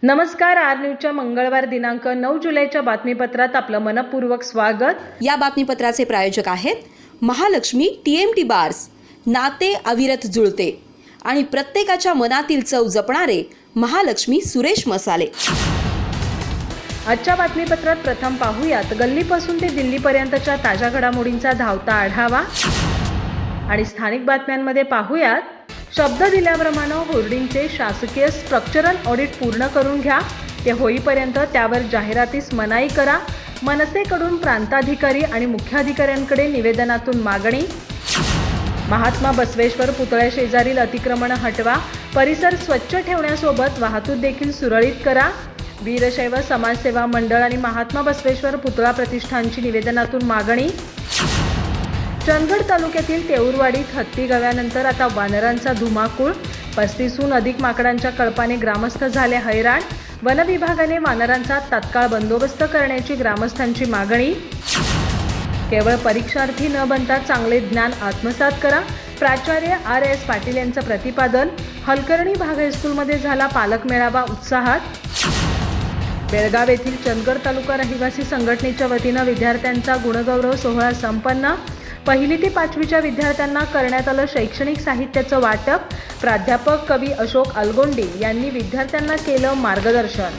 नमस्कार, आर न्यूजच्या मंगळवार दिनांक 9 जुलैच्या बातमीपत्रात आपलं मनपूर्वक स्वागत. या बातमीपत्राचे प्रायोजक आहेत महालक्ष्मी TMT बार्स. नाते अविरत जुळते आणि प्रत्येकाच्या मनातील चव जपणारे महालक्ष्मी सुरेश मसाले. आजच्या बातमीपत्रात प्रथम पाहूयात गल्लीपासून ते दिल्लीपर्यंतच्या ताज्या घडामोडींचा धावता आढावा आणि स्थानिक बातम्यांमध्ये पाहूयात शब्द दिल्याप्रमाणे होर्डिंगचे शासकीय स्ट्रक्चरल ऑडिट पूर्ण करून घ्या, ते होईपर्यंत त्यावर जाहिरातीस मनाई करा. मनसेकडून प्रांताधिकारी आणि मुख्याधिकाऱ्यांकडे निवेदनातून मागणी. महात्मा बसवेश्वर पुतळ्या शेजारील अतिक्रमण हटवा, परिसर स्वच्छ ठेवण्यासोबत वाहतूक देखील सुरळीत करा. वीरशैव समाजसेवा मंडळ आणि महात्मा बसवेश्वर पुतळा प्रतिष्ठानची निवेदनातून मागणी. चंदगड तालुक्यातील तेऊरवाडीत हत्ती गव्यानंतर आता वानरांचा धुमाकूळ. 35हून अधिक माकडांच्या कळपाने ग्रामस्थ झाले हैराण. वन विभागाने वानरांचा तात्काळ बंदोबस्त करण्याची ग्रामस्थांची मागणी. केवळ परीक्षार्थी न बनता चांगले ज्ञान आत्मसात करा, प्राचार्य RS पाटील यांचं प्रतिपादन. हलकर्णी भाग हायस्कूलमध्ये झाला पालक मेळावा उत्साहात. बेळगाव येथील चंदगड तालुका रहिवासी संघटनेच्या वतीनं विद्यार्थ्यांचा गुणगौरव सोहळा संपन्न. 1ली ते 5वीच्या विद्यार्थ्यांना करण्यात आलं शैक्षणिक साहित्याचं वाटप. प्राध्यापक कवी अशोक अलगोंडी यांनी विद्यार्थ्यांना केलं मार्गदर्शन.